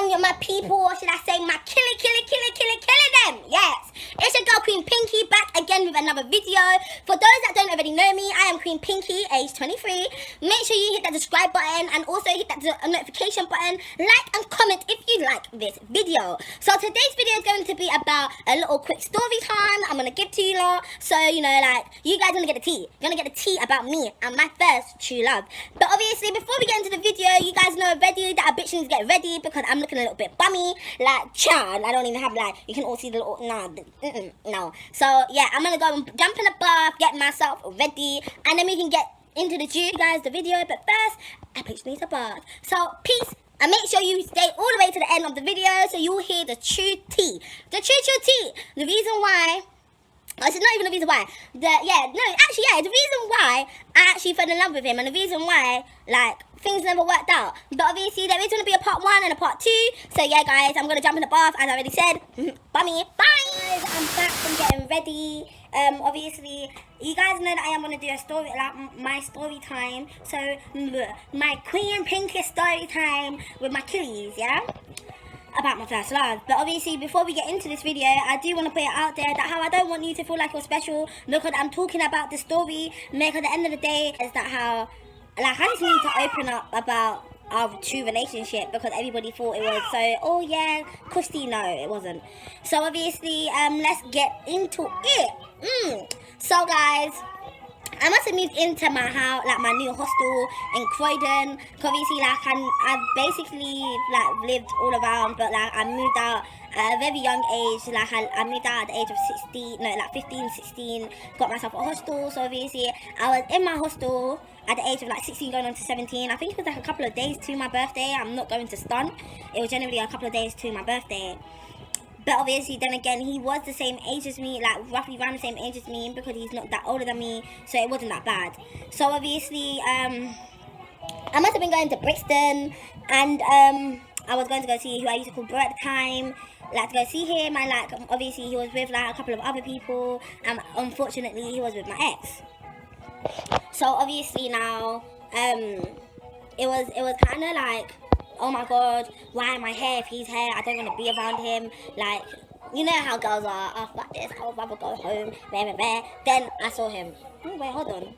on my people, or should I say my killing them. Yes, it's your girl Queen Pinky back again with another video. For those that don't already know me, I am Queen Pinky, age 23. Make sure you hit that subscribe button and also hit that notification button, like and comment if you like this video. So today's video is going to be about a little quick story time I'm gonna give to you lot. So you know, like, you guys gonna get the tea. You're gonna get the tea about me and my first true love. But obviously, before we get into the video, you guys know already that I bitch needs to get ready because I'm looking a little bit bummy. Like, child, I don't even have, like, you can all see the little, no. So yeah, I'm gonna go and jump in the bath, get myself ready, and then we can get into the video. But first, I bitch needs a bath. So peace. And make sure you stay all the way to the end of the video so you'll hear the true tea. The true tea. The reason why, it's not even the reason why. The reason why I actually fell in love with him, and the reason why, like, things never worked out. But obviously there is going to be a part 1 and a part 2. So yeah guys, I'm going to jump in the bath as I already said. Bummy, bye! Guys, I'm back from getting ready. Obviously, you guys know that I am going to do a story, like my story time. So, my Queen Pinky story time with my killies, yeah? About my first love. But obviously, before we get into this video, I do want to put it out there that how I don't want you to feel like you're special because I'm talking about the story. Because at the end of the day, is that how, like, I just need to open up about our true relationship because everybody thought it was. So, oh yeah, Christy, no, it wasn't. So obviously, let's get into it. So guys, I must have moved into my house, like my new hostel in Croydon. Obviously, like, I've basically, like, lived all around, but like I moved out at a very young age. Like I moved out at the age of 15, 16, got myself a hostel. So obviously, I was in my hostel at the age of like 16 going on to 17. I think it was like a couple of days to my birthday. I'm not going to stunt. It was generally a couple of days to my birthday. But obviously, then again, he was the same age as me, like roughly around the same age as me, because he's not that older than me, so it wasn't that bad. So obviously, I must have been going to Brixton, and I was going to go see who I used to call bro at the time, like to go see him, and like obviously he was with like a couple of other people, and unfortunately he was with my ex. So obviously now, it was kind of like, oh my god, why am I here if he's here? I don't want to be around him. Like, you know how girls are. Oh, fuck this, I would rather go home. Then I saw him. Oh, wait, hold on.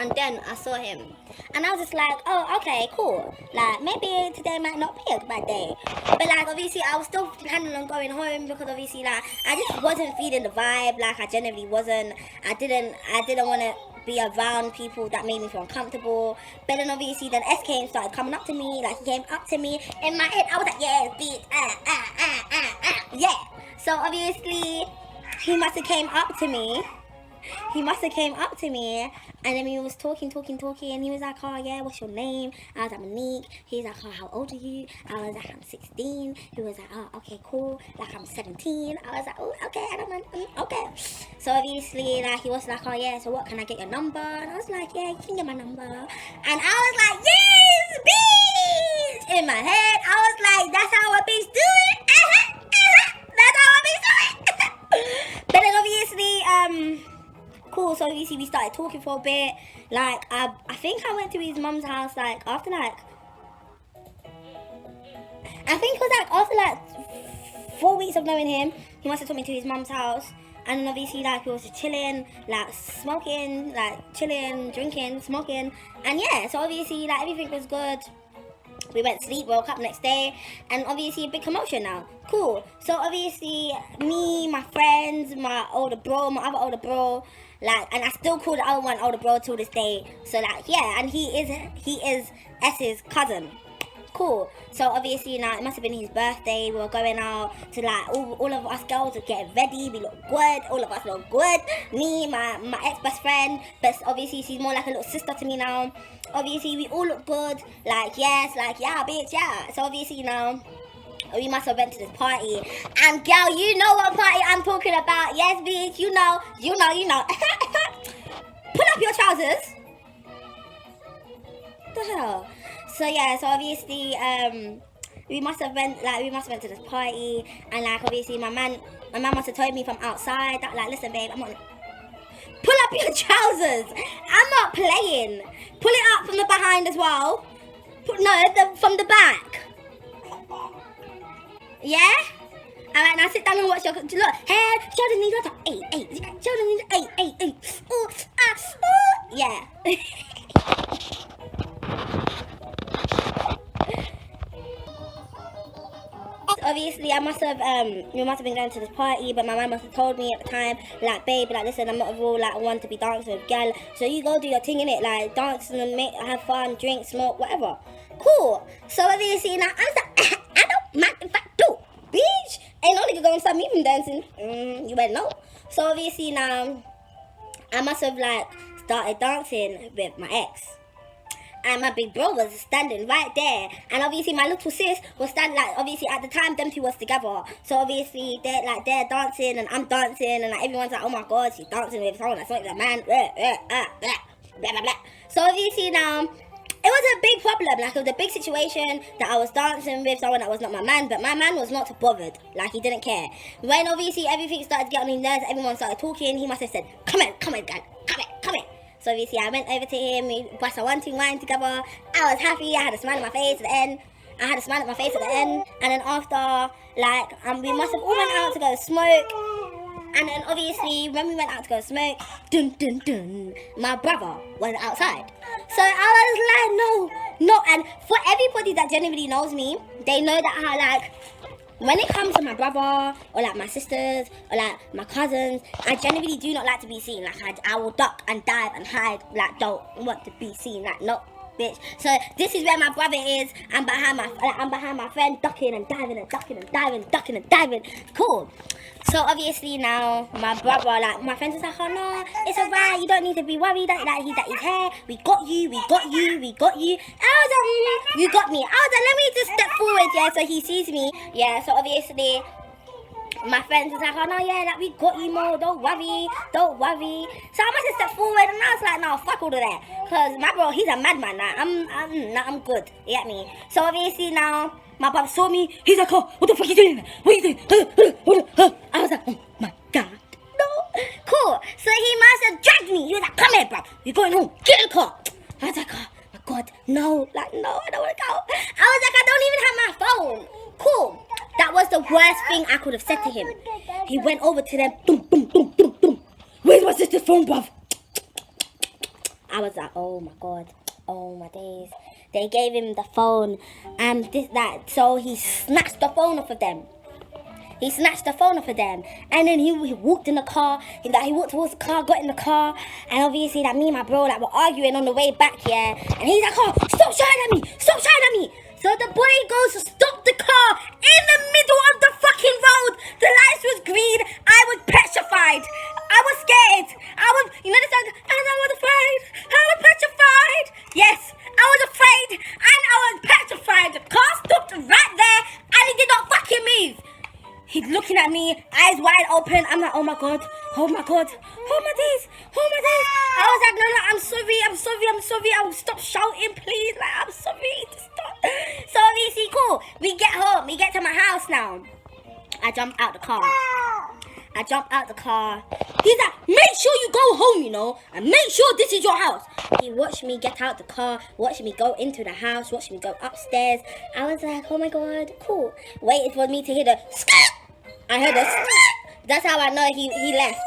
And then I saw him. And I was just like, oh, okay, cool. Like, maybe today might not be a bad day. But like, obviously, I was still planning on going home because obviously, like, I just wasn't feeling the vibe. Like, I genuinely wasn't. I didn't want to be around people that made me feel uncomfortable. But then obviously then SK started coming up to me, like he came up to me. In my head I was like, yeah, bitch, yeah. So obviously he must have came up to me. And then we was talking, and he was like, oh yeah, what's your name? I was like, Monique. He's like, oh, how old are you? I was like, I'm 16. He was like, oh, okay, cool. Like, I'm 17. I was like, oh, okay, I don't mind. Okay. So obviously, like, he was like, oh yeah, so what, can I get your number? And I was like, yeah, you can get my number. And I was like, yes, bitch! In my head, I was like, that's how a bitch do it. That's how a bitch do it. But then obviously, cool, so obviously we started talking for a bit. Like, I think I went to his mum's house, like, after, like, I think it was, like, after, like, 4 weeks of knowing him, he must have took me to his mum's house. And obviously, like, we was just chilling, like, smoking, like, chilling, drinking, smoking. And, yeah, so obviously, like, everything was good. We went to sleep, woke up next day, and obviously a big commotion now. Cool. So obviously, me, my friends, my other older bro, like, and I still call the other one older bro till this day. So like, yeah, and he is S's cousin. Cool. So obviously now it must have been his birthday. We were going out to, like, all of us girls were getting ready. We look good. All of us look good. Me, my ex-best friend, but obviously she's more like a little sister to me now. Obviously we all look good. Like, yes, like, yeah, bitch, yeah. So obviously now we must have went to this party. And girl, you know what party I'm talking about. Yes, bitch, you know. Pull up your trousers. What the hell? So yeah, so obviously we must have went to this party, and like obviously my man must have told me from outside that, like, listen babe, I'm not, pull up your trousers. I'm not playing. Pull it up from the behind as well. From the back. Yeah? Alright, now sit down and watch your... Look, head, shoulder, knees, right, hey, shoulder, knees, hey. Ooh, ooh. Yeah. Obviously, we must have been going to this party, but my mum must have told me at the time, like, babe, like, listen, I'm not a real, like, one to be dancing with gal, so you go do your thing, innit, like, dance and have fun, drink, smoke, whatever. Cool. So obviously, now, I'm like, I don't mind if I do, bitch. Ain't no nigga gonna stop me from dancing. You better know. So obviously, now, I must have, like, started dancing with my ex. And my big bro was standing right there, and obviously my little sis was standing, like, obviously at the time them two was together, so obviously they're dancing and I'm dancing, and like everyone's like, oh my god, she's dancing with someone that's not even a man, blah blah blah. So obviously now it was a big problem, like it was a big situation that I was dancing with someone that was not my man, but my man was not bothered, like he didn't care. When obviously everything started to get on his nerves, everyone started talking, he must have said, come here, guy, come here. So obviously I went over to him, we bust a 1-2 wine together. I was happy, I had a smile on my face at the end. And then after, like, we must have all went out to go smoke. And then obviously when we went out to go smoke, dun dun dun, my brother was outside. So I was like, no. And for everybody that genuinely knows me, they know that how, like, when it comes to my brother, or like my sisters, or like my cousins, I genuinely do not like to be seen. Like I will duck and dive and hide, like don't want to be seen, like no, bitch. So this is where my brother is. I'm behind my friend, ducking and diving and ducking and diving. Cool. So obviously now my brother, like my friends was like, oh no, it's alright, you don't need to be worried that he's here. We got you. I was like, you got me. I was like, let me just step forward, yeah, so he sees me. Yeah, so obviously my friends was like, oh no, yeah, like we got you more, don't worry. So I must have stepped forward, and I was like, no, fuck all of that, cause my bro, he's a madman. Like I'm good. You get me? So obviously now my brother saw me. He's like, oh, what the fuck are you doing? What are you doing? I was like, oh my god, no. Cool. So he must have dragged me. He was like, come here, bro. You're going home. Get in the car. I was like, oh my god, no. Like, no, I don't want to go. I was like, I don't even have my phone. Cool. That was the worst thing I could have said to him. He went over to them. Dum. Where's my sister's phone, bruv? I was like, oh my god. Oh my days. They gave him the phone and so he snatched the phone off of them. And then he walked in the car. He walked towards the car, got in the car, and obviously me and my bro were arguing on the way back, yeah. And he's like, oh, stop shouting at me. So the boy goes to stop the car in the middle of the fucking road. The lights was green. I was petrified. I was scared. You know the song, and I was afraid. I was petrified. Yes, I was afraid and I was petrified. The car stopped right there and he did not fucking move. He's looking at me, eyes wide open. I'm like, oh my god. Oh my days. I was like, no, I'm sorry. I will stop shouting, please. Like, I'm sorry. Just stop. So obviously, cool. We get home. We get to my house now. I jump out the car. He's like, make sure you go home, you know, and make sure this is your house. He watched me get out the car, watched me go into the house, watched me go upstairs. I was like, oh my god, cool. Waited for me to hear the scat. I heard the scat. That's how I know he left.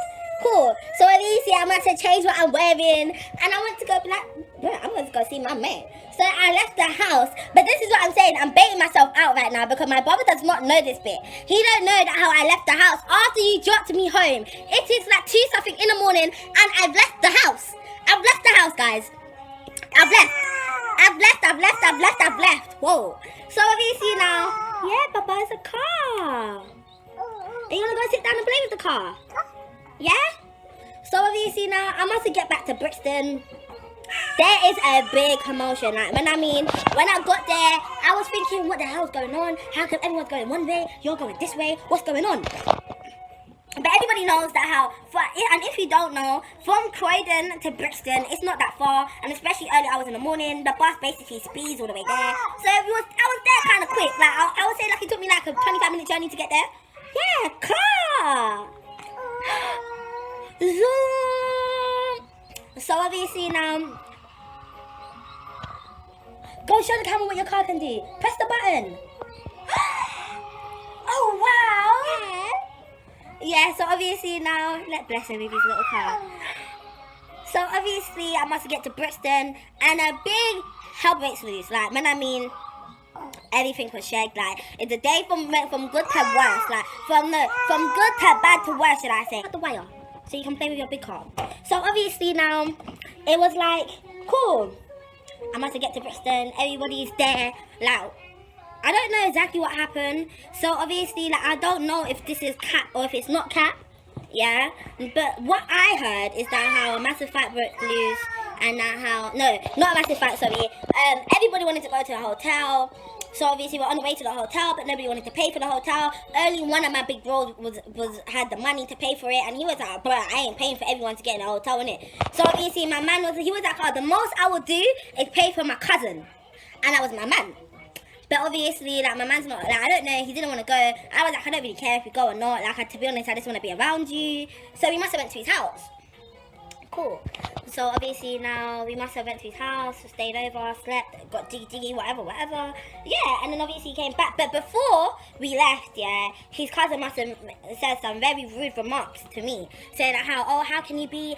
Cool. So obviously I must have changed what I'm wearing, and I went to go be like, bro, I'm going to go see my man. So I left the house, but this is what I'm saying. I'm baiting myself out right now because my brother does not know this bit. He don't know that how I left the house after you dropped me home. It is like 2 something in the morning, and I've left the house. I've left the house, guys. I've left. Whoa. So obviously now, yeah, Papa, it's a car. Are you gonna go sit down and play with the car? Yeah? So obviously now, I must get back to Brixton. There is a big commotion. Like, when I got there, I was thinking, what the hell's going on? How come everyone's going one way? You're going this way? What's going on? But everybody knows that and if you don't know, from Croydon to Brixton, it's not that far. And especially early hours in the morning, the bus basically speeds all the way there. So I was there kind of quick. Like, I would say like it took me like a 25-minute journey to get there. Yeah, car. Zoom. So obviously now, go show the camera what your car can do. Press the button. Yeah, so obviously now, bless him with his little car. So obviously I must get to Brixton, and a big hell breaks loose. Like, when I mean, everything was shagged. Like, it's a day from good to worse. Like, from good to bad to worse, should I say? The wire, so you can play with your big car. So obviously now, it was like, cool. I must get to Brixton. Everybody's there. Like, I don't know exactly what happened. So obviously, like, I don't know if this is cap or if it's not cap. Yeah, but what I heard is that how a massive fight broke loose, and that how, no, not a massive fight, sorry. Everybody wanted to go to the hotel. So obviously we're on the way to the hotel, but nobody wanted to pay for the hotel. Only one of my big bros had the money to pay for it, and he was like, bro, I ain't paying for everyone to get in the hotel, innit? So obviously my man was like, oh, the most I would do is pay for my cousin, and that was my man. But obviously, like, my man's not, like, I don't know, he didn't want to go. I was like, I don't really care if you go or not. Like, to be honest, I just want to be around you. So we must have went to his house. Cool. So obviously now, we must have went to his house, stayed over, slept, got jiggy, whatever. Yeah, and then obviously he came back. But before we left, yeah, his cousin must have said some very rude remarks to me. Saying that how can you be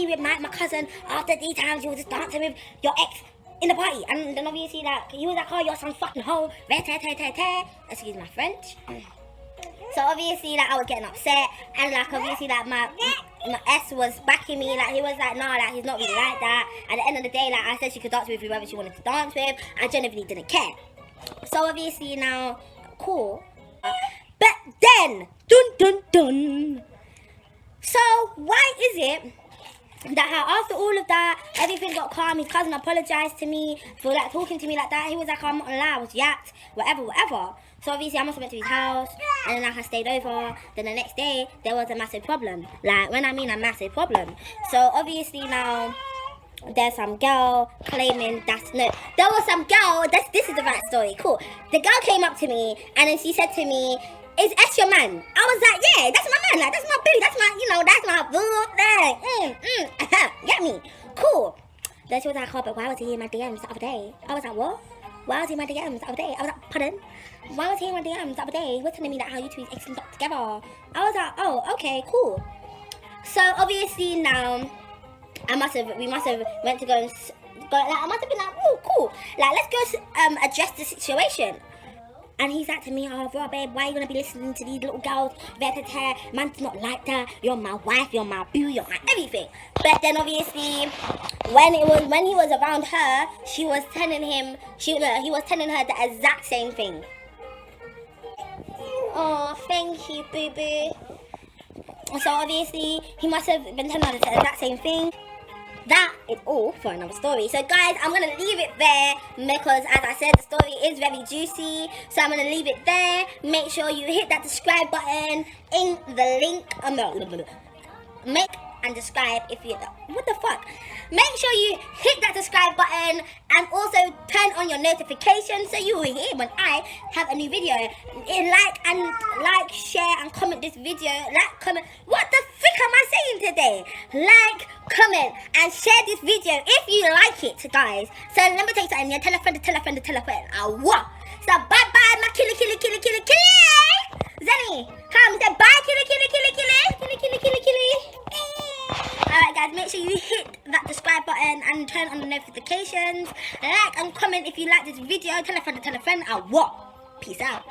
with my cousin after these times you were just dancing with your ex in the party? And then obviously, like, he was like, oh, you're some fucking hoe, excuse my French. So obviously, like, I was getting upset, and like, obviously, like, my ex was backing me. Like, he was like, nah, like, he's not really like that. At the end of the day, like, I said she could dance with whoever she wanted to dance with. I genuinely didn't care. So obviously now, cool. But then, dun. So why is it that how after all of that, everything got calm? His cousin apologized to me for, like, talking to me like that. He was like, I'm not gonna lie, I was yapped, whatever. So obviously I must have went to his house, and then, like, I stayed over. Then the next day, there was a massive problem. Like, when I mean a massive problem. So obviously now, there's some girl claiming there was some girl, this is the right story, cool. The girl came up to me, and then she said to me, is X your man? I was like, yeah, that's my man, like, that's my boo, that's my, that's my boo thing. Get me? Cool. Then she was like, oh, but why was he in my DMs the other day? I was like, what? Why was he in my DMs the other day? I was like, pardon? Why was he in my DMs the other day? He was telling me that how you two is ex and together. I was like, oh, okay, cool. So obviously now, we must have went to go, like, I must have been like, oh, cool. Like, let's go address the situation. And he's like to me, oh, bro, babe, why are you going to be listening to these little girls? Man's not like that. You're my wife, you're my boo, you're my everything. But then obviously, when he was around her, he was telling her the exact same thing. Oh, thank you, boo-boo. So obviously, he must have been telling her the exact same thing. That is all for another story. So guys, I'm going to leave it there because, as I said, the story is very juicy. So I'm going to leave it there. Make sure you hit that subscribe button in the link. Make and subscribe if you... What the fuck? Make sure you hit that subscribe button and also turn on your notifications so you will hear when I have a new video. Like, share and comment this video. Like, comment. What the frick am I saying today? Like, comment and share this video if you like it, guys. So let me tell you something. Tell a friend to tell a friend to tell a friend. What? So bye bye, my killy. Zenny, come say bye, killy. Alright guys, make sure you hit that subscribe button and turn on the notifications. Like and comment if you like this video. Tell a friend to tell a friend. Peace out.